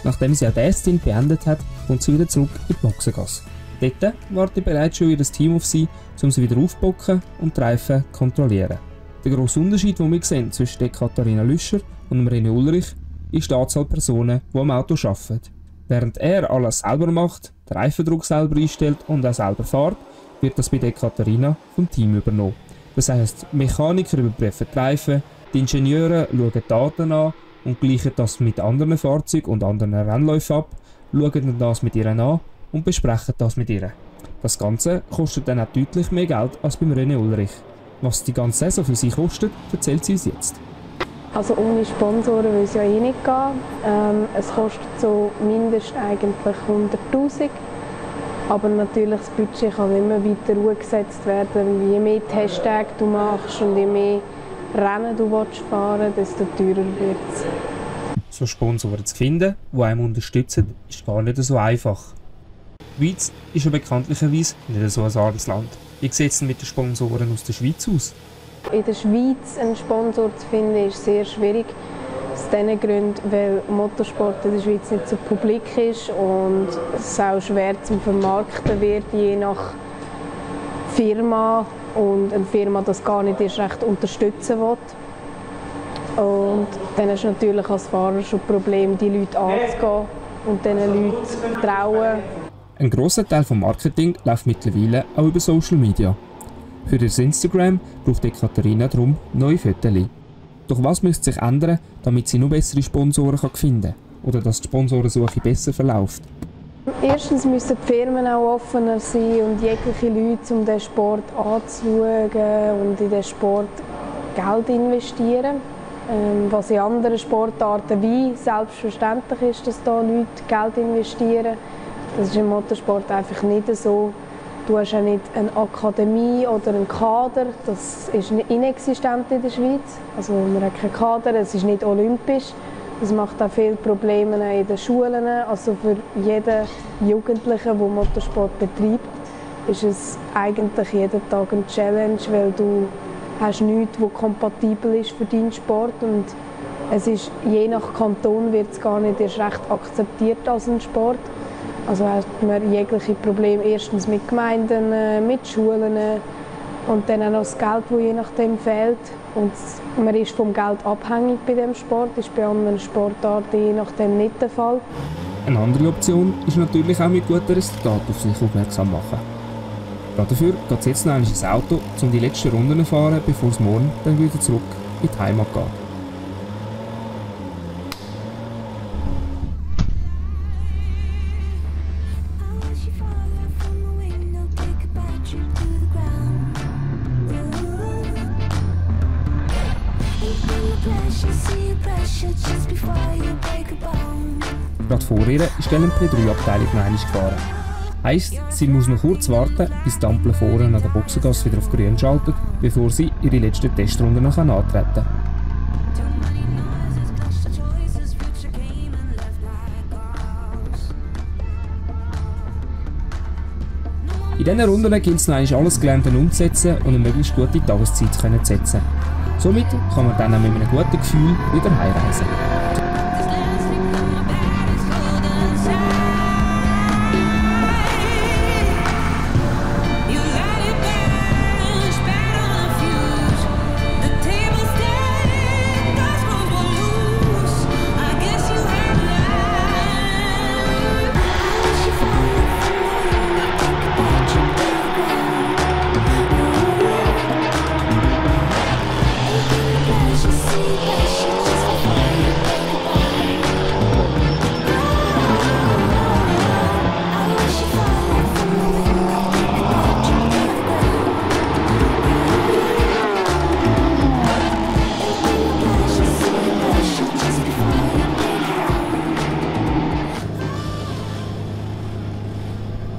Nachdem sie auch diesen Stint beendet hat, kommt sie wieder zurück in die Boxengasse. Dort wartet bereits schon ihr Team auf sie, um sie wieder aufzubocken und die Reifen zu kontrollieren. Der grosse Unterschied, den wir sehen zwischen der Katharina Lüscher und dem René Ulrich, ist die Anzahl Personen, die am Auto arbeiten. Während er alles selber macht, den Reifendruck selber einstellt und auch selber fährt, wird das bei der Katharina vom Team übernommen. Das heisst, Mechaniker überprüfen die Reifen, die Ingenieure schauen die Daten an und gleichen das mit anderen Fahrzeugen und anderen Rennläufen ab, schauen das mit ihr an und besprechen das mit ihr. Das Ganze kostet dann auch deutlich mehr Geld als beim René Ulrich. Was die ganze Saison für sie kostet, erzählt sie uns jetzt. Also ohne Sponsoren will es ja eh nicht gehen. Es kostet so mindestens eigentlich 100'000. Aber natürlich das Budget kann immer weiter hochgesetzt werden. Je mehr Testtage du machst und je mehr Rennen du fahren willst, desto teurer wird es. So Sponsoren zu finden, die einem unterstützen, ist gar nicht so einfach. Die Schweiz ist ja bekanntlicherweise nicht so ein armes Land. Wie sieht es denn mit den Sponsoren aus der Schweiz aus? In der Schweiz einen Sponsor zu finden, ist sehr schwierig. Aus diesen Gründen, weil Motorsport in der Schweiz nicht so publik ist und es auch schwer zu vermarkten wird, je nach Firma. Und eine Firma das gar nicht erst recht unterstützen will. Und dann hast du natürlich als Fahrer schon das Problem, die Leute anzugehen und diesen Leuten zu trauen. Ein grosser Teil des Marketing läuft mittlerweile auch über Social Media. Für das Instagram braucht die Katharina darum neue Fotos. Doch was müsste sich ändern, damit sie noch bessere Sponsoren finden kann? Oder dass die Sponsorensuche besser verläuft? Erstens müssen die Firmen auch offener sein und jegliche Leute, um diesen Sport anzuschauen und in diesen Sport Geld investieren. Was in anderen Sportarten wie selbstverständlich ist, dass da Leute Geld investieren. Das ist im Motorsport einfach nicht so. Du hast ja nicht eine Akademie oder einen Kader, das ist inexistent in der Schweiz. Also man hat keinen Kader, es ist nicht olympisch. Das macht auch viele Probleme in den Schulen. Also für jeden Jugendlichen, der Motorsport betreibt, ist es eigentlich jeden Tag eine Challenge, weil du hast nichts, was kompatibel ist für deinen Sport. Und es ist, je nach Kanton wird es gar nicht erst recht akzeptiert als ein Sport. Also hat man jegliche Probleme erstens mit Gemeinden, mit Schulen und dann auch noch das Geld, das je nachdem fehlt. Und man ist vom Geld abhängig bei diesem Sport, das ist bei anderen Sportarten je nachdem nicht der Fall. Eine andere Option ist natürlich auch mit guten Resultaten auf sich aufmerksam machen. Dafür geht es jetzt noch einmal ins Auto, um die letzten Runden zu fahren, bevor es morgen dann wieder zurück in die Heimat geht. Gerade vor ihr ist dann die P3-Abteilung noch einmal gefahren. Heisst, sie muss noch kurz warten, bis die Ampel vorne an der Boxengasse wieder auf grün schaltet, bevor sie ihre letzte Testrunde noch antreten kann. In diesen Runden gilt es noch einmal alles Gelernte umzusetzen und eine möglichst gute Tageszeit zu setzen. Somit kann man dann auch mit einem guten Gefühl wieder heimreisen.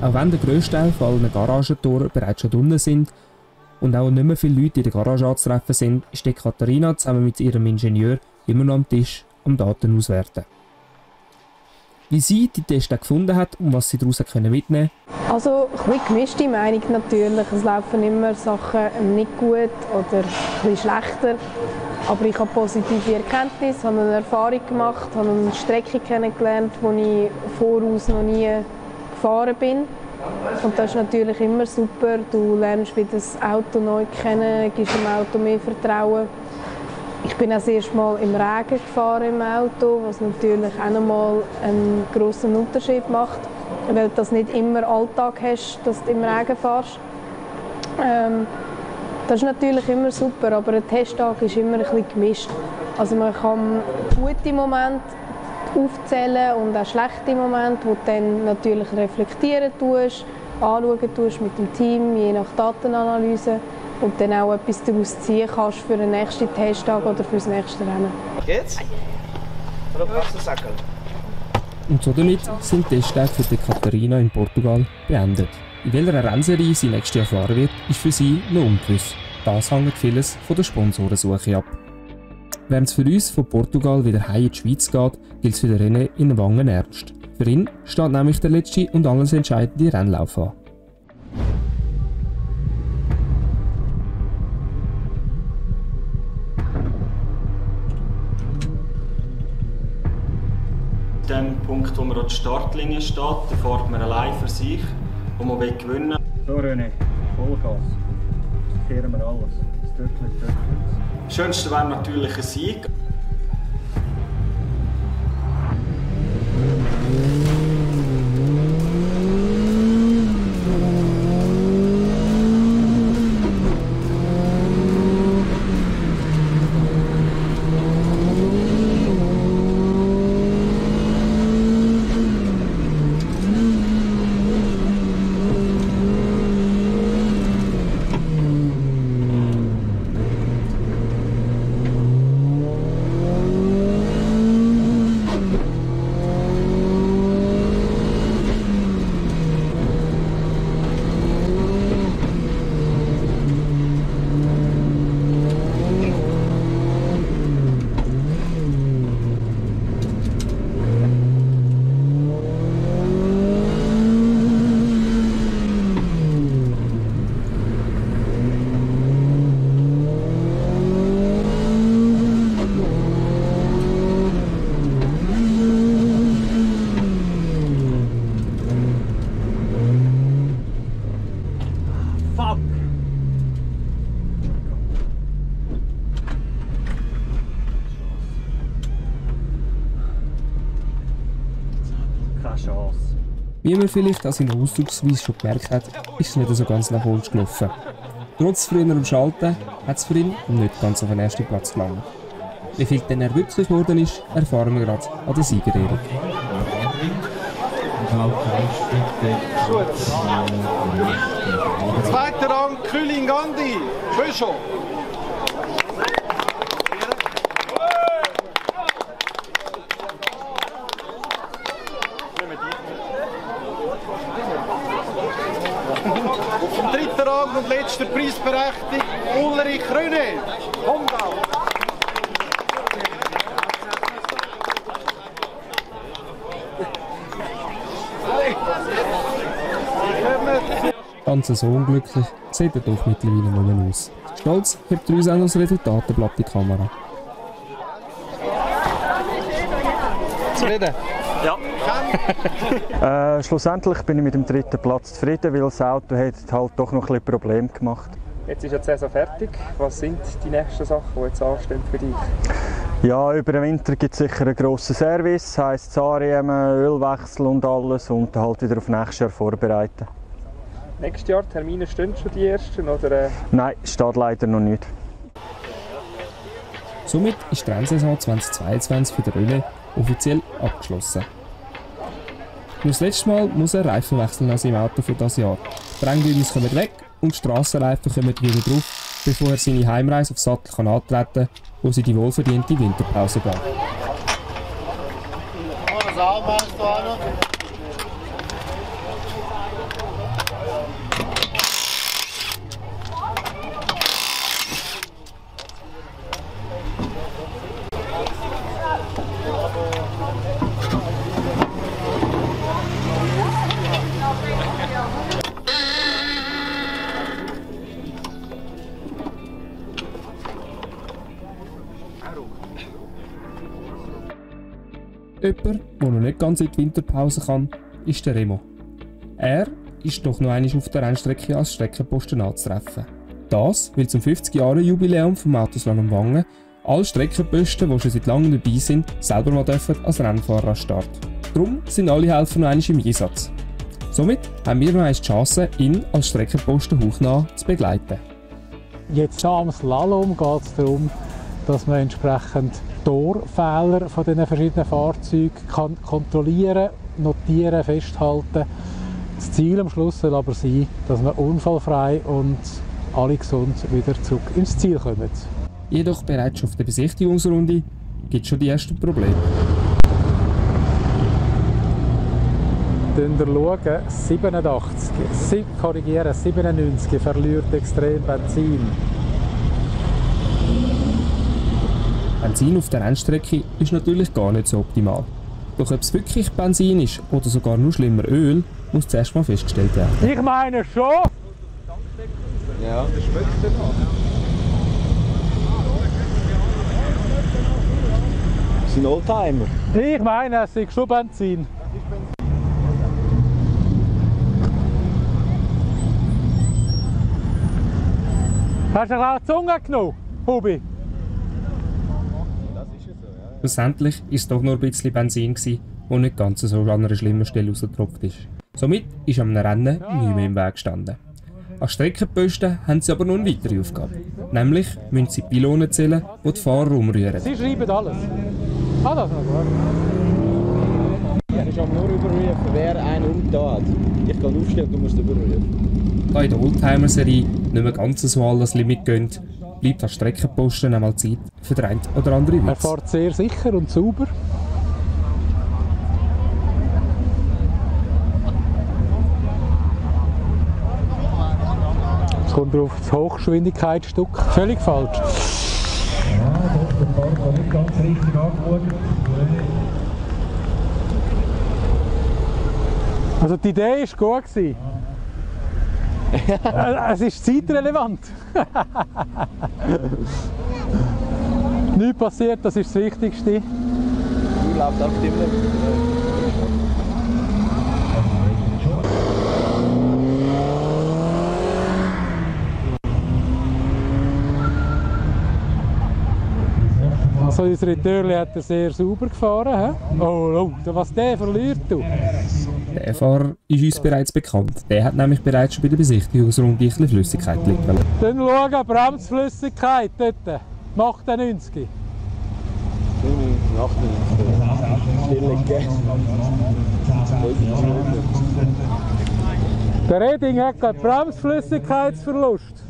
Auch wenn der grösste Teil von allen Garagentoren bereits schon drinnen sind und auch nicht mehr viele Leute in der Garage anzutreffen sind, ist die Katharina zusammen mit ihrem Ingenieur immer noch am Tisch am Daten auswerten. Wie sie die Tests gefunden hat und was sie daraus mitnehmen können. Also ein bisschen gemischte Meinung natürlich. Es laufen immer Sachen nicht gut oder ein bisschen schlechter. Aber ich habe positive Erkenntnisse, habe eine Erfahrung gemacht, habe eine Strecke kennengelernt, die ich voraus noch nie gefahren bin. Und das ist natürlich immer super. Du lernst wieder das Auto neu kennen, gibst dem Auto mehr Vertrauen. Ich bin auch das erste Mal im Regen gefahren im Auto, was natürlich auch nochmal einen grossen Unterschied macht, weil du das nicht immer Alltag hast, dass du im Regen fährst. Das ist natürlich immer super, aber ein Testtag ist immer ein bisschen gemischt. Also man kann gute Momente aufzählen und auch schlechte Momente, die du dann natürlich reflektieren tust, anschauen tust mit dem Team, je nach Datenanalyse und dann auch etwas daraus ziehen kannst für den nächsten Testtag oder für das nächste Rennen. Geht's? Oder brauchst du einen Sackel? Und so damit sind die Testtage für die Katharina in Portugal beendet. In welcher Rennserie sie nächstes Jahr fahren wird, ist für sie noch ungewiss. Das hängt vieles von der Sponsorensuche ab. Während es für uns von Portugal wieder heim in die Schweiz geht, gilt es für den René in Wangen ernst. Für ihn steht nämlich der letzte und alles entscheidende Rennlauf an. An dem Punkt, wo man an der Startlinie steht, da fährt man allein für sich und man will gewinnen. So René, Vollgas. Kehren wir alles. Das Töckchen. Das Schönste wäre natürlich ein Sieg. Wie man vielleicht an seiner Ausdrucksweise schon gemerkt hat, ist es nicht so ganz nach Wunsch gelaufen. Trotz früherem Schalten hat es für ihn nicht ganz auf den ersten Platz gelangt. Wie viel denn er wirklich geworden ist, erfahren wir gerade an der Siegerehrung. Zweiter Rang Kühling Gandhi, Bischof. Auf dem dritten Rang und letzter Preisberechtigt Ulrich Röne, Homdau. Ganz so unglücklich sieht er doch mittlerweile nicht mehr aus. Stolz hebt er uns auch noch das Resultatenblatt in die Kamera. Zufrieden? Ja. Schlussendlich bin ich mit dem dritten Platz zufrieden, weil das Auto hat halt doch noch ein bisschen Probleme gemacht. Jetzt ist ja die Saison fertig. Was sind die nächsten Sachen, die jetzt anstehen für dich? Ja, über den Winter gibt es sicher einen grossen Service, heisst Zahnriemen, Ölwechsel und alles und halt wieder auf nächstes Jahr vorbereiten. Nächstes Jahr, Termine stehen schon die ersten? Oder? Nein, steht leider noch nicht. Somit ist die Rennsaison 2022 für den Röne offiziell abgeschlossen. Nur das letzte Mal muss er Reifen wechseln an seinem Auto für das Jahr. Die Brenngülis kommen weg und die Strassenreifen kommen wieder drauf, bevor er seine Heimreise aufs Sattel antreten kann, wo sie die wohlverdiente Winterpause geht. Jemand, der noch nicht ganz in die Winterpause kann, ist der Remo. Er ist doch noch einmal auf der Rennstrecke als Streckenposten anzutreffen. Das, weil zum 50-Jahre-Jubiläum vom Autoslalom Wangen alle Streckenposten, die schon seit langem dabei sind, selber mal als Rennfahrer an Start. Darum sind alle Helfer noch einmal im Einsatz. Somit haben wir noch einmal die Chance, ihn als Streckenposten hauchnah zu begleiten. Jetzt am Slalom geht es darum, dass man entsprechend Torfehler von diesen verschiedenen Fahrzeugen kann kontrollieren, notieren, festhalten. Das Ziel am Schluss soll aber sein, dass man unfallfrei und alle gesund wieder zurück ins Ziel kommen. Jedoch bereits schon auf der Besichtigungsrunde gibt es schon die ersten Probleme. Dann schauen, 87, korrigieren, 97 verliert extrem Benzin. Benzin auf der Rennstrecke ist natürlich gar nicht so optimal. Doch ob es wirklich Benzin ist oder sogar nur schlimmer Öl, muss zuerst mal festgestellt werden. Ich meine schon! Ja, das schmeckt danach. Das sind Oldtimer. Ich meine, es ist schon Benzin. Hast du eine Zunge genommen, Hubi? Schlussendlich war es doch nur ein bisschen Benzin, das nicht ganz so an einer schlimmen Stelle rausgetropft ist. Somit ist am Rennen nichts mehr im Weg gestanden. Als Streckenposten haben sie aber noch eine weitere Aufgabe. Nämlich müssen sie Pylonen zählen, die die Fahrer umrühren. Sie schreiben alles. Ah, das ist noch gut. Ich muss aber nur überrufen, wer einen umgetan hat. Ich kann aufstellen, du musst überrufen. Da in der Oldtimer-Serie nicht mehr ganz so an das Limit gehen, bleibt als Streckenposten einmal Zeit für den einen oder anderen Witz. Er fährt sehr sicher und sauber. Jetzt kommt er auf das Hochgeschwindigkeitsstück. Völlig falsch. Ja, der Fahrer hat nicht ganz richtig angeschaut. Also die Idee war gut. Es ist zeitrelevant. Nichts passiert, das ist das Wichtigste. Du läufst auf dem Also unsere Türli hat er sehr sauber gefahren. He? Oh, was der verliert du. Der Fahrer ist uns bereits bekannt. Der hat nämlich bereits schon bei der Besichtigungsrunde ein bisschen Flüssigkeit liefern. Dann schauen, Bremsflüssigkeit dort. 98. 98. Der Reding hat gerade Bremsflüssigkeitsverlust.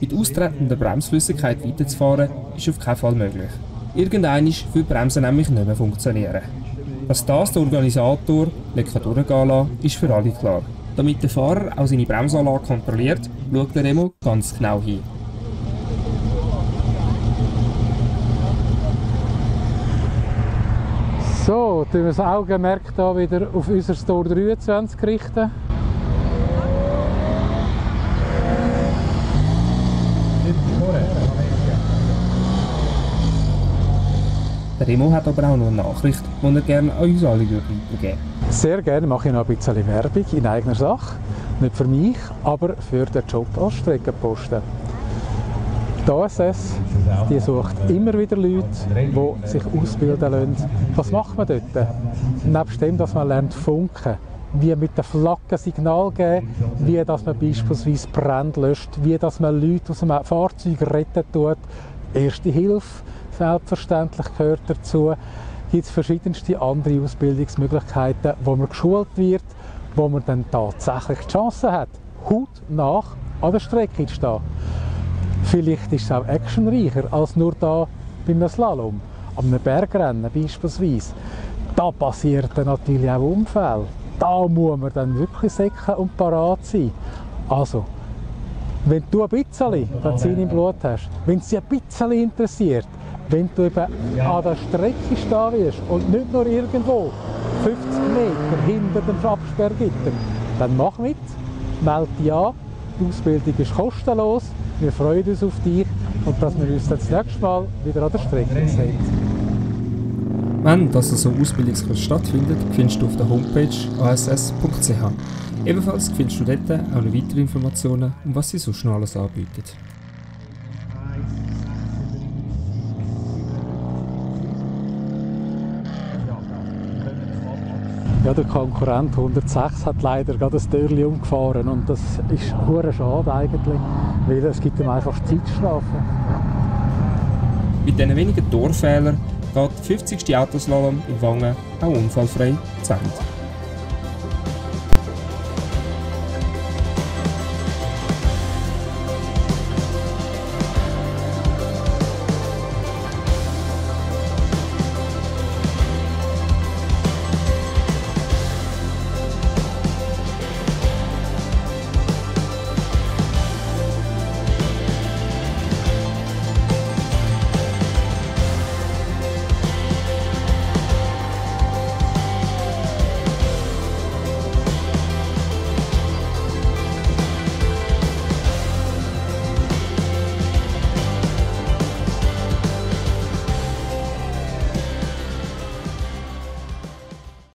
Mit austretender Bremsflüssigkeit weiterzufahren ist auf keinen Fall möglich. Irgendwann wird die Bremse nämlich nicht mehr funktionieren. Dass das der Organisator lecker durchgehen lässt, ist für alle klar. Damit der Fahrer auch seine Bremsanlage kontrolliert, schaut der Remo ganz genau hin. So, tun wir das Augenmerk hier wieder auf unser Store 23 richten. Der Remo hat aber auch noch eine Nachricht, die er gerne an uns alle weitergeben würde. Sehr gerne mache ich noch ein bisschen Werbung in eigener Sache. Nicht für mich, aber für den Job als Streckenposten. Die ASS die sucht immer wieder Leute, die sich ausbilden lassen. Was macht man dort? Nebst dem, dass man lernt funken, wie mit der Flagge Signal geben, wie dass man beispielsweise Brände löscht, wie dass man Leute aus einem Fahrzeug retten tut, Erste Hilfe, selbstverständlich gehört dazu. Gibt es verschiedenste andere Ausbildungsmöglichkeiten, wo man geschult wird, wo man dann tatsächlich die Chance hat, hautnah an der Strecke zu stehen. Vielleicht ist es auch actionreicher als nur da beim Slalom, an einem Bergrennen beispielsweise. Da passieren dann natürlich auch Unfälle. Da muss man dann wirklich säcken und parat sein. Also, wenn du ein bisschen Benzin im Blut hast, wenn es dich ein bisschen interessiert, wenn du eben an der Strecke stehen wirst und nicht nur irgendwo 50 Meter hinter dem Absperrgitter, dann mach mit, melde dich an. Die Ausbildung ist kostenlos. Wir freuen uns auf dich und dass wir uns dann das nächste Mal wieder an der Strecke sehen. Wenn das so ein Ausbildungskurs stattfindet, findest du auf der Homepage ass.ch. Ebenfalls findest du dort auch noch weitere Informationen, um was sie sonst noch alles anbietet. Ja, der Konkurrent 106 hat leider gerade das Türchen umgefahren und das ist hure schade eigentlich, weil es gibt ihm einfach Zeitstrafe. Mit diesen wenigen Torfehlern geht der 50. Autoslalom in Wangen auch unfallfrei zu Ende.